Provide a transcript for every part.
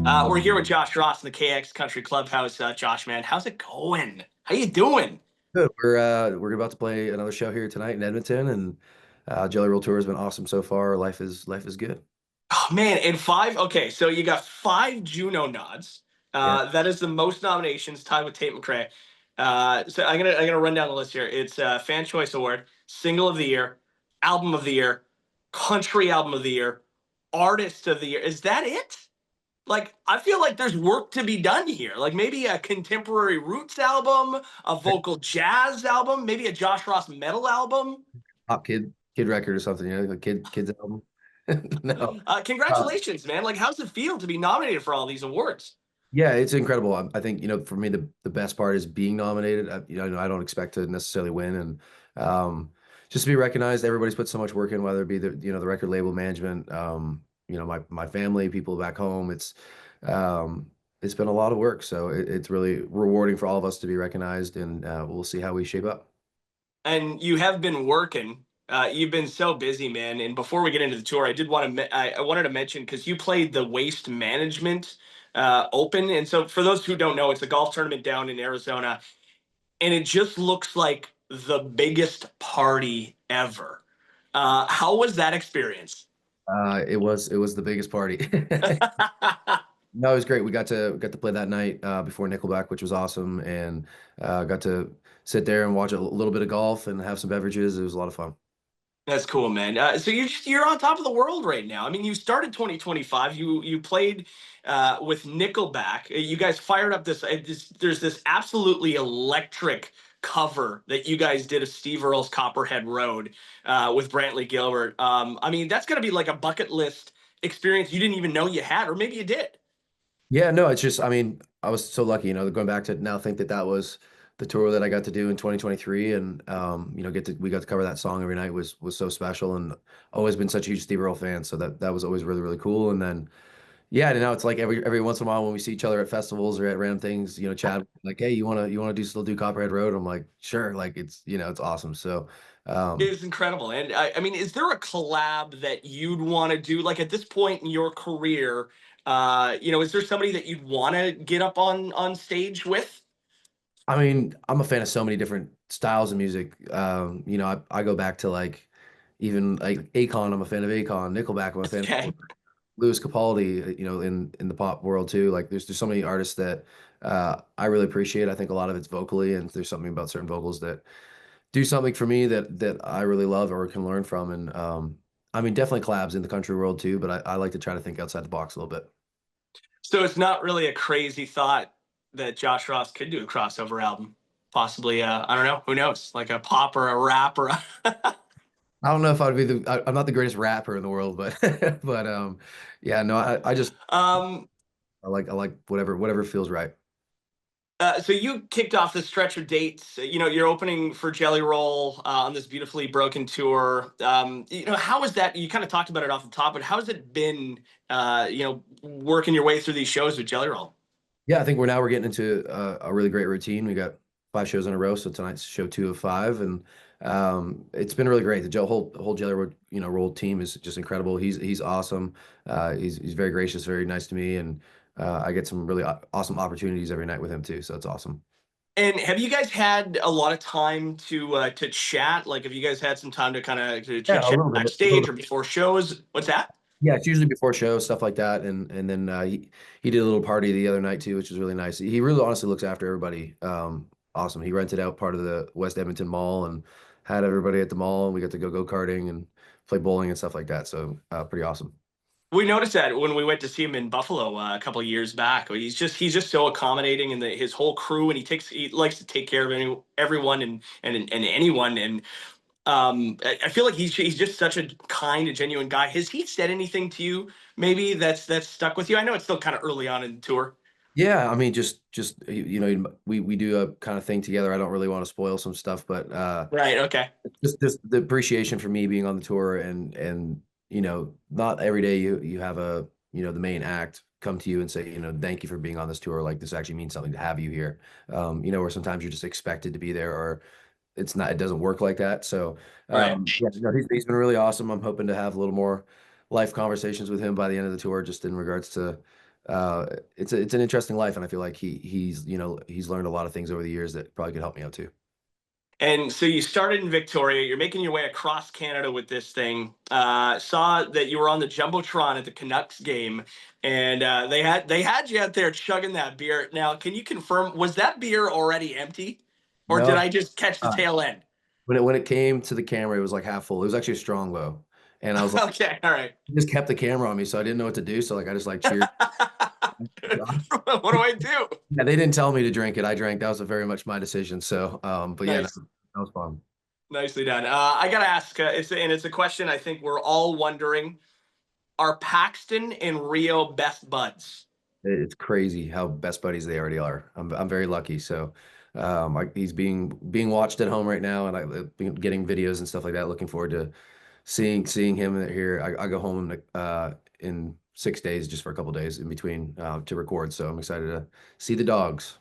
We're here with Josh Ross in the KX Country Clubhouse. Josh, man, how's it going? How you doing? Good. We're about to play another show here tonight in Edmonton, and Jelly Roll Tour has been awesome so far. Life is good. Oh man, and five. Okay, so you got five Juno nods. Yeah. That is the most nominations, tied with Tate McRae. So I'm gonna run down the list here. It's Fan Choice Award, Single of the Year, Album of the Year, Country Album of the Year, Artist of the Year. Is that it? Like, I feel like there's work to be done here. Like maybe a contemporary roots album, a vocal jazz album, maybe a Josh Ross metal album. Pop kid record or something, a kids album. No. Uh, Congratulations, man. Like, how's it feel to be nominated for all these awards? yeah, it's incredible. I think, for me, the best part is being nominated. I don't expect to necessarily win, and just to be recognized. Everybody's put so much work in, whether it be the record label management, my family, people back home. It's been a lot of work, so it's really rewarding for all of us to be recognized, and we'll see how we shape up. And you have been working. You've been so busy, man. And before we get into the tour, I did want to I wanted to mention because you played the Waste Management Open, and so for those who don't know, it's a golf tournament down in Arizona, and it just looks like the biggest party ever. How was that experience? It was the biggest party. No, it was great. We got to play that night before Nickelback, which was awesome, and got to sit there and watch a little bit of golf and have some beverages. It was a lot of fun. That's cool, man. So you're on top of the world right now. I mean, you started 2025. You played with Nickelback. You guys fired up There's this absolutely electric cover that you guys did of Steve Earle's Copperhead Road with Brantley Gilbert. I mean, that's gonna be like a bucket list experience you didn't even know you had, or maybe you did. Yeah, no, it's just, I mean, I was so lucky, going back to now think that that was the tour that I got to do in 2023, and we got to cover that song every night was so special, and always been such a huge Steve Earle fan, so that was always really really cool. And then yeah, and now it's like every once in a while when we see each other at festivals or at random things, Chad like, hey, you wanna still do Copperhead Road? I'm like, sure, like it's awesome. So um, It's incredible. And I mean, is there a collab that you'd want to do? Like at this point in your career, is there somebody that you'd want to get up on stage with? I mean, I'm a fan of so many different styles of music. I go back to like even like Akon. I'm a fan of Akon. Nickelback. I'm a fan of Okay. Louis Capaldi. In the pop world too. Like there's so many artists that I really appreciate. I think a lot of it's vocally, and there's something about certain vocals that do something for me that I really love or can learn from. And I mean, definitely collabs in the country world too. But I like to try to think outside the box a little bit. So it's not really a crazy thought that Josh Ross could do a crossover album. Possibly, I don't know, who knows, like a pop or a rap or a I don't know if I'd be I'm not the greatest rapper in the world, but but yeah, no, I just um, I like whatever feels right. so you kicked off the stretch of dates. You're opening for Jelly Roll on this beautifully broken tour. How is that? You kind of talked about it off the top, but how has it been? Working your way through these shows with Jelly Roll. Yeah, I think we're getting into a really great routine. We got 5 shows in a row, so tonight's show 2 of 5, and it's been really great. The whole Jelly Roll, Roll team is just incredible. He's awesome. He's very gracious, very nice to me, and I get some really awesome opportunities every night with him too. So it's awesome. And have you guys had a lot of time to chat? Like, have you guys had some time to kind of to Yeah, chit a chat little bit. A little backstage bit. or before shows? What's that? Yeah, it's usually before shows, stuff like that, and then he did a little party the other night too, which was really nice. He really honestly looks after everybody. Awesome. He rented out part of the West Edmonton Mall and had everybody at the mall, and we got to go karting and play bowling and stuff like that. So pretty awesome. We noticed that when we went to see him in Buffalo a couple of years back. He's just so accommodating, and his whole crew, and he likes to take care of everyone and anyone. And I feel like he's just such a kind and genuine guy. Has he said anything to you maybe that's stuck with you? I know it's still kind of early on in the tour. Yeah, I mean, just we do a kind of thing together. I don't really want to spoil some stuff, but Right. Okay. just the appreciation for me being on the tour, and not every day you have the main act come to you and say, thank you for being on this tour, like this actually means something to have you here. Where sometimes you're just expected to be there, or it doesn't work like that. So Right. yeah, no, he's been really awesome. I'm hoping to have a little more life conversations with him by the end of the tour, just in regards to it's an interesting life, and I feel like he's he's learned a lot of things over the years that probably could help me out too. And so you started in Victoria. You're making your way across Canada with this thing. Saw that you were on the jumbotron at the Canucks game, and they had you out there chugging that beer. Now, can you confirm, was that beer already empty, or did No, I just catch the uh, tail end? when it came to the camera, it was like half full. It was actually a strongbow, and I was like, Okay, all right. just kept the camera on me, so I didn't know what to do. So like I just like cheered. What do I do? Yeah, they didn't tell me to drink it. I drank. That was a very much my decision. So, but yeah, no, Nice. that was fun. Nicely done. I gotta ask, it's a question I think we're all wondering. Are Paxton and Rio best buds? It's crazy how best buddies they already are. I'm very lucky. So, he's being watched at home right now, and I've been getting videos and stuff like that. Looking forward to seeing him here. I go home in 6 days, just for a couple days in between to record. So I'm excited to see the dogs.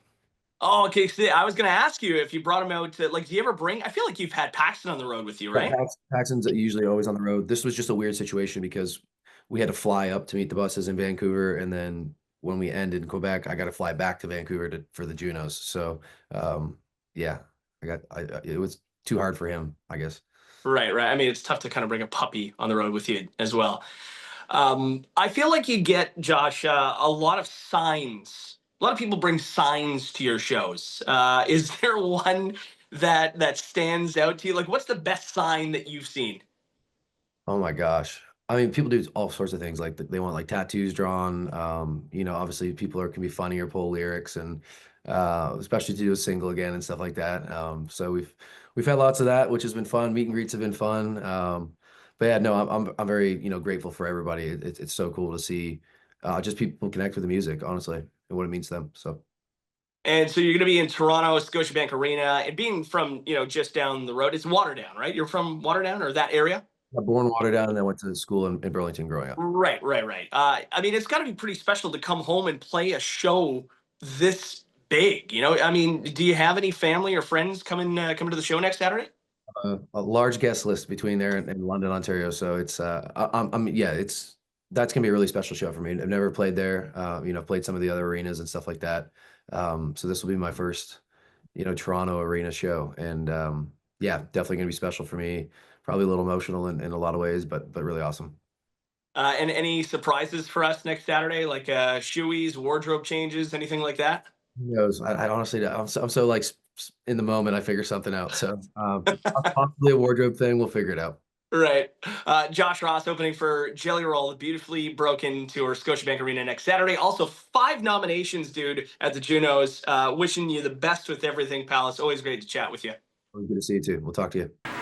Oh, okay. See, I was gonna ask you if you brought him out to, like, do you ever bring? I feel like you've had Paxton on the road with you, Yeah, right? Paxton's usually always on the road. This was just a weird situation because we had to fly up to meet the buses in Vancouver, and then when we ended in Quebec, I got to fly back to Vancouver for the Junos. So, um, yeah, it was too hard for him, I guess. Right, right. I mean, it's tough to kind of bring a puppy on the road with you as well. I feel like you get, Josh, a lot of signs. A lot of people bring signs to your shows. Is there one that stands out to you? Like, what's the best sign that you've seen? Oh my gosh. I mean, people do all sorts of things. Like they want like tattoos drawn. Obviously can be funny or pull lyrics and especially to do a single again and stuff like that. So we've had lots of that, which has been fun. Meet and greets have been fun. But yeah, no, I'm very, grateful for everybody. It's so cool to see just people connect with the music, honestly, and what it means to them. So And so you're going to be in Toronto, Scotiabank Arena, and being from, just down the road, it's Waterdown, right? You're from Waterdown or that area? I born watered down and I went to school in Burlington growing up. Right, right, right. I mean, it's got to be pretty special to come home and play a show this big. I mean, do you have any family or friends coming to the show next Saturday? A large guest list between there and London, Ontario. So it's yeah, that's gonna be a really special show for me. I've never played there. I've played some of the other arenas and stuff like that. So this will be my first, Toronto arena show, and yeah, definitely gonna be special for me. Probably a little emotional in a lot of ways, but really awesome. And any surprises for us next Saturday, like shoeies, wardrobe changes, anything like that? Who knows? I honestly, I'm so like in the moment. I figure something out. So possibly a wardrobe thing. We'll figure it out. Right. Josh Ross opening for Jelly Roll, the beautifully broken tour, Scotiabank Arena next Saturday. Also, 5 nominations, dude, at the Junos. Wishing you the best with everything, pal. It's always great to chat with you. Good to see you too. We'll talk to you.